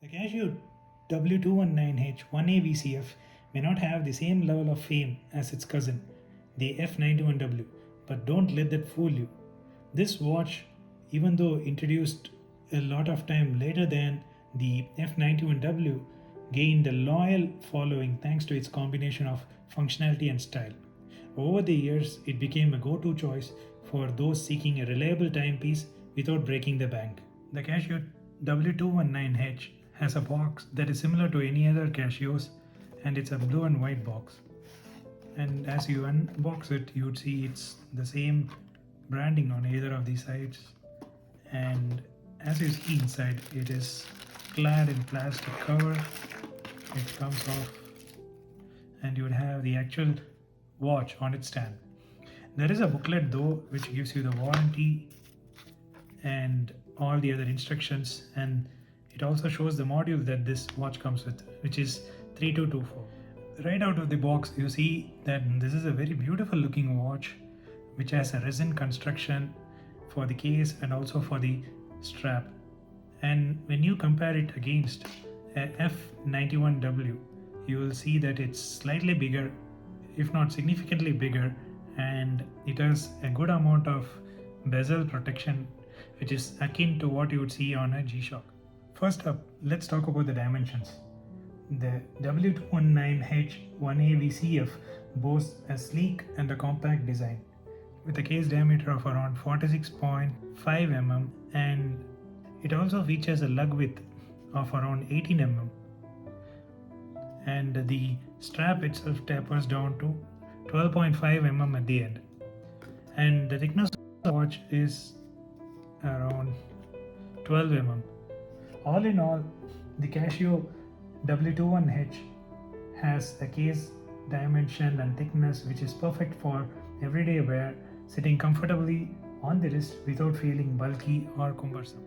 The Casio W219H 1A VCF may not have the same level of fame as its cousin, the F91W, but don't let that fool you. This watch, even though introduced a lot of time later than the F91W, gained a loyal following thanks to its combination of functionality and style. Over the years, it became a go to choice for those seeking a reliable timepiece without breaking the bank. The Casio W219H has a box that is similar to any other Casios, and it's a blue and white box. And as you unbox it, you would see it's the same branding on either of these sides. And as you see inside, it is clad in plastic cover. It comes off, and you would have the actual watch on its stand. There is a booklet though, which gives you the warranty and all the other instructions, and it also shows the module that this watch comes with, which is 3224. Right out of the box, you see that this is a very beautiful looking watch which has a resin construction for the case and also for the strap. And when you compare it against a F91W, you will see that it's slightly bigger, if not significantly bigger, and it has a good amount of bezel protection, which is akin to what you would see on a G-Shock. First up, let's talk about the dimensions. The W219H 1A VCF boasts a sleek and a compact design with a case diameter of around 46.5 mm, and it also features a lug width of around 18 mm, and the strap itself tapers down to 12.5 mm at the end, and the thickness of the watch is around 12 mm. All in all, the Casio W21H has a case dimension and thickness which is perfect for everyday wear, sitting comfortably on the wrist without feeling bulky or cumbersome.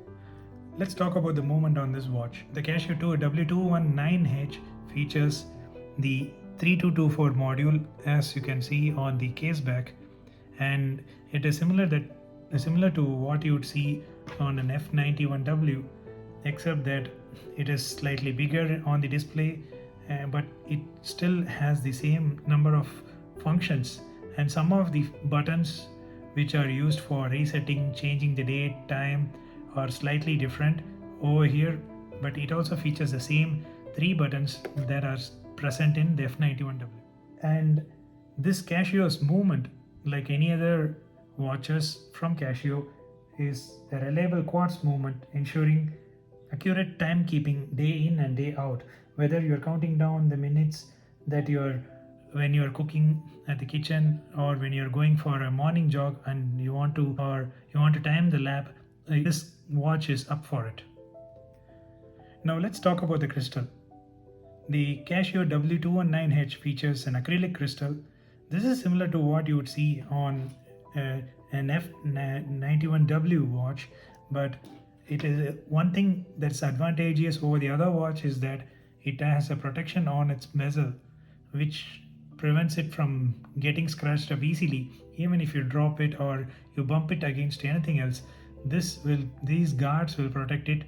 Let's talk about the movement on this watch. The Casio W219H features the 3224 module, as you can see on the case back, and it is similar to what you would see on an F91W, except that it is slightly bigger on the display, but it still has the same number of functions, and some of the buttons which are used for resetting, changing the date, time are slightly different over here, but it also features the same 3 buttons that are present in the F91W. And this Casio's movement, like any other watches from Casio, is a reliable quartz movement, ensuring accurate timekeeping day in and day out, whether you're counting down the minutes that when you're cooking at the kitchen, or when you're going for a morning jog and you want to time the lap. This watch is up for it. Now let's talk about the crystal. The Casio W219H features an acrylic crystal. This is similar to what you would see on an F91W watch, but it is one thing that's advantageous over the other watch is that it has a protection on its bezel, which prevents it from getting scratched up easily. Even if you drop it or you bump it against anything else, these guards will protect it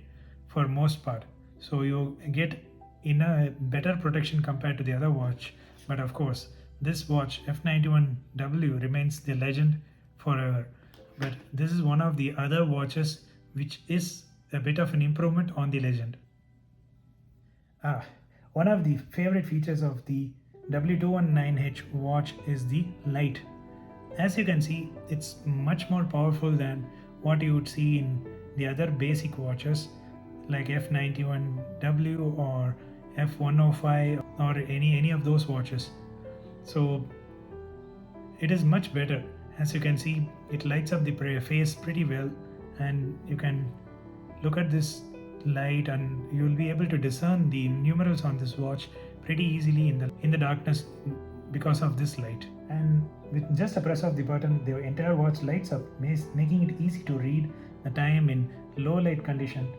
for most part. So you get in a better protection compared to the other watch. But of course, this watch F91W remains the legend forever. But this is one of the other watches which is a bit of an improvement on the legend. One of the favorite features of the W219H watch is the light. As you can see, it's much more powerful than what you would see in the other basic watches like F91W or F105 or any of those watches. So it is much better. As you can see, it lights up the face pretty well, and you can look at this light and you will be able to discern the numerals on this watch pretty easily in the darkness because of this light. And with just a press of the button, the entire watch lights up, making it easy to read the time in low light condition.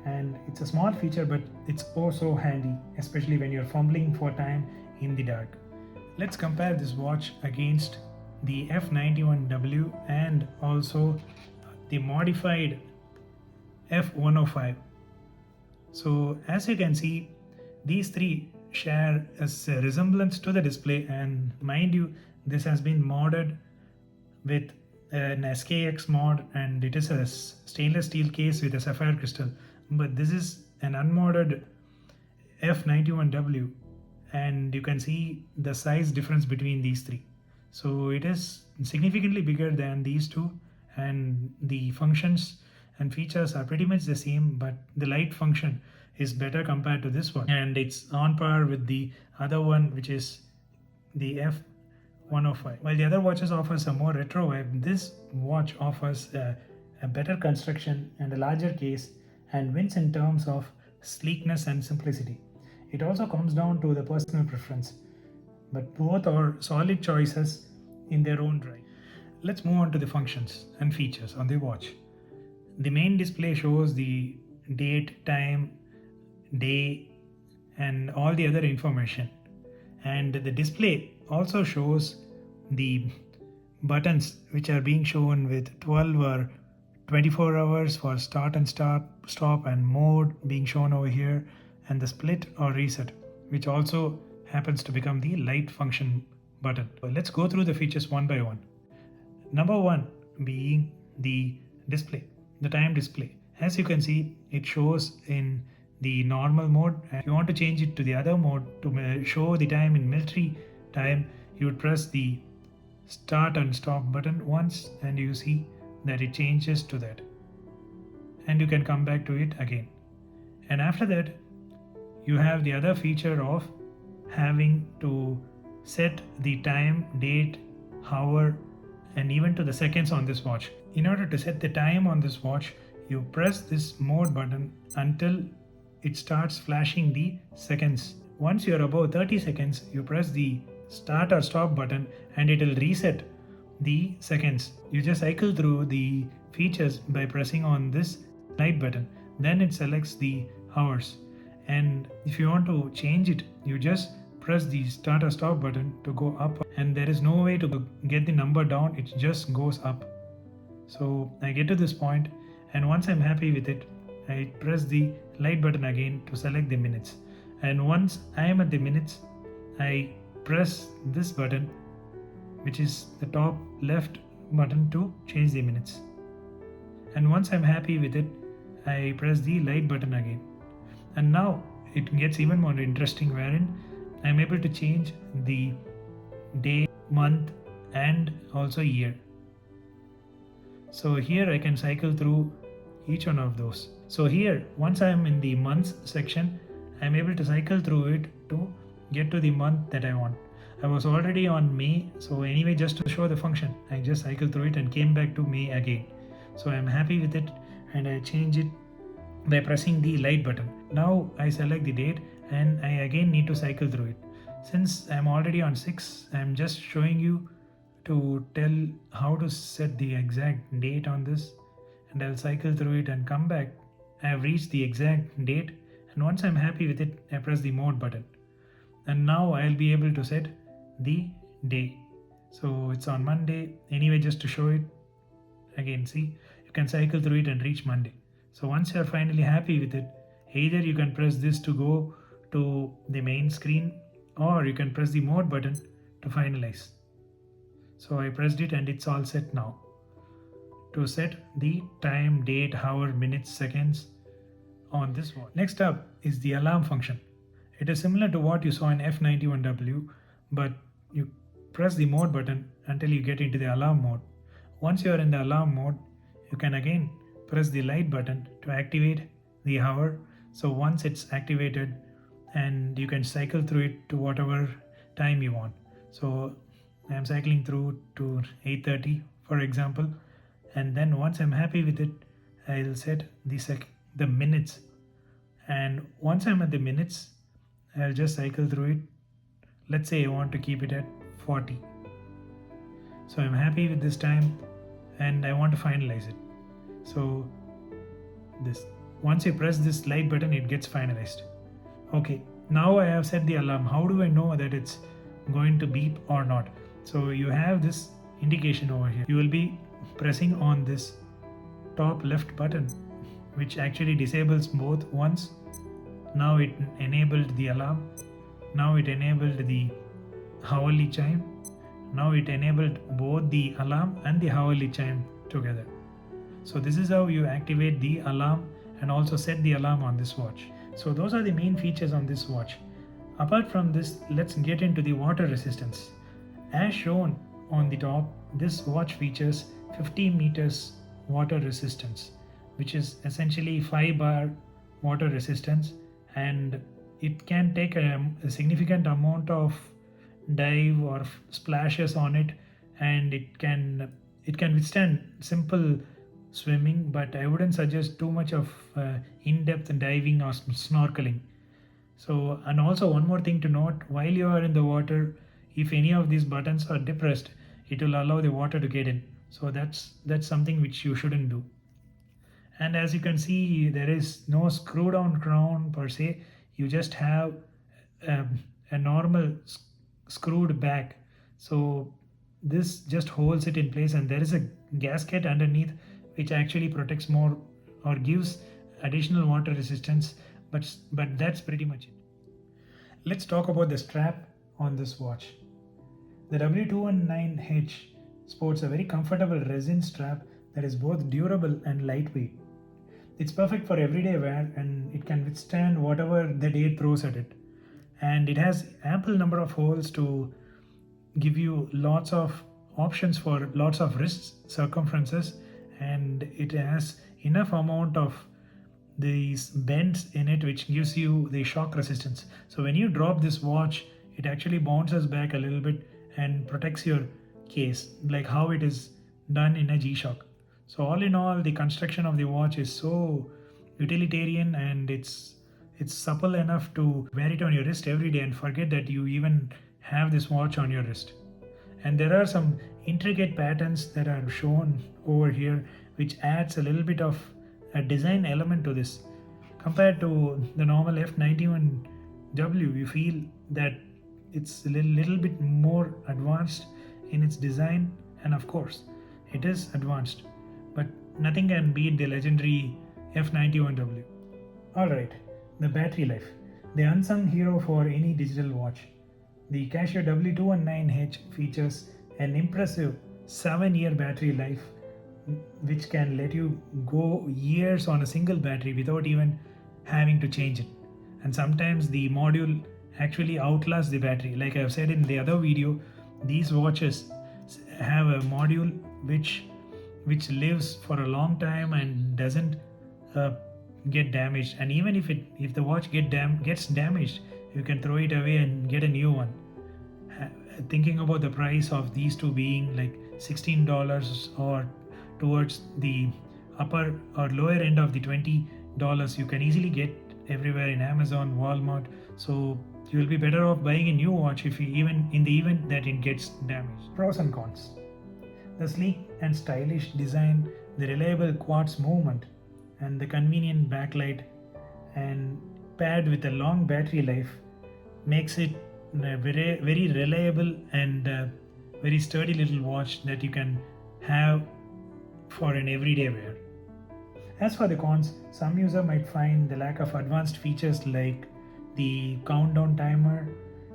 And it's a small feature, but it's oh so handy, especially when you're fumbling for time in the dark. Let's compare this watch against the F91W and also the modified F105. So as you can see, these three share a resemblance to the display, and mind you, this has been modded with an SKX mod, and it is a stainless steel case with a sapphire crystal. But this is an unmodded F91W, and you can see the size difference between these three. So it is significantly bigger than these two, and the functions and features are pretty much the same, but the light function is better compared to this one, and it's on par with the other one, which is the F105. While the other watches offers a more retro vibe, this watch offers a better construction and a larger case, and wins in terms of sleekness and simplicity. It also comes down to the personal preference, but both are solid choices in their own right. Let's move on to the functions and features on the watch. The main display shows the date, time, day, and all the other information. And the display also shows the buttons which are being shown with 12 or 24 hours for start and stop and mode being shown over here, and the split or reset, which also happens to become the light function button. Let's go through the features one by one. Number one being the display, the time display. As you can see, it shows in the normal mode. If you want to change it to the other mode to show the time in military time, you would press the start and stop button once, and you see that it changes to that, and you can come back to it again. And after that, you have the other feature of having to set the time, date, hour, and even to the seconds on this watch. In order to set the time on this watch, you press this mode button until it starts flashing the seconds. Once you are above 30 seconds, you press the start or stop button and it will reset the seconds. You just cycle through the features by pressing on this light button. Then it selects the hours. And if you want to change it, you just press the start or stop button to go up, and there is no way to get the number down, it just goes up. So I get to this point, and once I'm happy with it, I press the light button again to select the minutes. And once I am at the minutes, I press this button, which is the top left button, to change the minutes. And once I'm happy with it, I press the light button again. And now it gets even more interesting, wherein I'm able to change the day, month, and also year. So here I can cycle through each one of those. So here, once I'm in the months section, I'm able to cycle through it to get to the month that I want. I was already on May, so anyway, just to show the function, I just cycled through it and came back to May again. So I'm happy with it, and I change it by pressing the light button. Now I select the date, and I again need to cycle through it. Since I'm already on 6, I'm just showing you to tell how to set the exact date on this, and I'll cycle through it and come back. I have reached the exact date, and once I'm happy with it, I press the mode button. And now I'll be able to set the day. So it's on Monday. Anyway, just to show it again, see, you can cycle through it and reach Monday. So once you're finally happy with it, either you can press this to go to the main screen, or you can press the mode button to finalize. So I pressed it and it's all set now. To set the time, date, hour, minutes, seconds on this watch. Next up is the alarm function. It is similar to what you saw in F91W, but you press the mode button until you get into the alarm mode. Once you are in the alarm mode, you can again press the light button to activate the hour. So once it's activated, and you can cycle through it to whatever time you want. So I'm cycling through to 8:30, for example, and then once I'm happy with it, I'll set the minutes. And once I'm at the minutes, I'll just cycle through it. Let's say I want to keep it at 40. So I'm happy with this time and I want to finalize it. So once you press this light button, it gets finalized. Okay, now I have set the alarm. How do I know that it's going to beep or not? So you have this indication over here. You will be pressing on this top left button, which actually disables both. Once Now it enabled the alarm. Now it enabled the hourly chime. Now it enabled both the alarm and the hourly chime together. So this is how you activate the alarm and also set the alarm on this watch. So those are the main features on this watch. Apart from this, let's get into the water resistance. As shown on the top, this watch features 50 meters water resistance, which is essentially 5 bar water resistance, and it can take a significant amount of dive or splashes on it, and it can withstand simple swimming, but I wouldn't suggest too much of in-depth diving or snorkeling. So, and also one more thing to note, while you are in the water, if any of these buttons are depressed, it will allow the water to get in. So that's something which you shouldn't do. And as you can see, there is no screw down crown per se. You just have a normal screwed back. So this just holds it in place, and there is a gasket underneath which actually protects more or gives additional water resistance, but that's pretty much it. Let's talk about the strap on this watch. The W219H sports a very comfortable resin strap that is both durable and lightweight. It's perfect for everyday wear, and it can withstand whatever the day throws at it. And it has ample number of holes to give you lots of options for lots of wrist circumferences, and it has enough amount of these bends in it which gives you the shock resistance. So when you drop this watch, it actually bounces back a little bit and protects your case, like how it is done in a G-Shock. So all in all, the construction of the watch is so utilitarian, and it's supple enough to wear it on your wrist every day and forget that you even have this watch on your wrist. And there are some intricate patterns that are shown over here which adds a little bit of a design element to this. Compared to the normal F91W, you feel that it's a little bit more advanced in its design, and of course it is advanced, but nothing can beat the legendary F91W. Alright, the battery life, the unsung hero for any digital watch. The Casio W219H features an impressive 7-year battery life, which can let you go years on a single battery without even having to change it. And sometimes the module actually outlasts the battery. Like I've said in the other video, these watches have a module which lives for a long time and doesn't get damaged. And even if the watch gets damaged, you can throw it away and get a new one. Thinking about the price of these two being like $16 or towards the upper or lower end of the $20, you can easily get everywhere in Amazon, Walmart. So you will be better off buying a new watch if you even in the event that it gets damaged. Pros and cons. The sleek and stylish design, the reliable quartz movement, and the convenient backlight, and paired with a long battery life, makes it a very, very reliable and very sturdy little watch that you can have for an everyday wear. As for the cons, some user might find the lack of advanced features like the countdown timer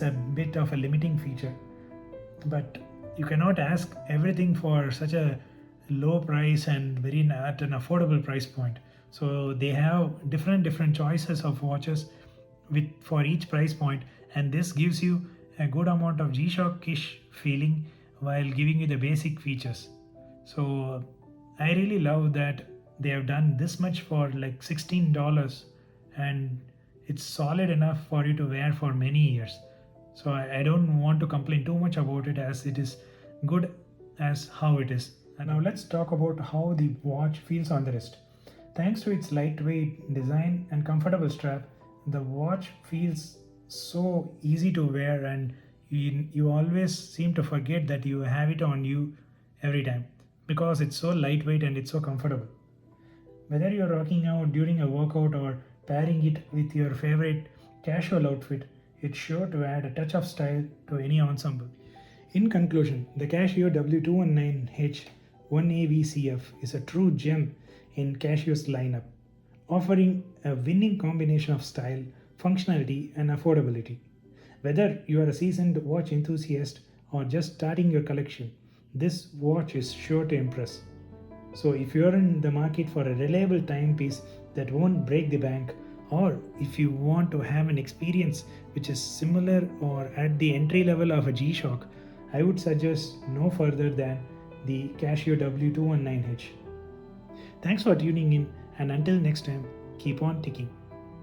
a bit of a limiting feature, but you cannot ask everything for such a low price and very at an affordable price point. So they have different choices of watches for each price point, and this gives you a good amount of G-Shock-ish feeling while giving you the basic features. So I really love that they have done this much for like $16, and it's solid enough for you to wear for many years. So I don't want to complain too much about it, as it is good as how it is. And now let's talk about how the watch feels on the wrist. Thanks to its lightweight design and comfortable strap, the watch feels so easy to wear, and you always seem to forget that you have it on you every time because it's so lightweight and it's so comfortable. Whether you're rocking out during a workout or pairing it with your favorite casual outfit, it's sure to add a touch of style to any ensemble. In conclusion, the Casio W219H 1AVCF is a true gem in Casio's lineup, offering a winning combination of style, functionality, and affordability. Whether you are a seasoned watch enthusiast or just starting your collection, this watch is sure to impress. So, if you're in the market for a reliable timepiece that won't break the bank, or if you want to have an experience which is similar or at the entry level of a G Shock, I would suggest no further than the Casio W219H. Thanks for tuning in, and until next time, keep on ticking.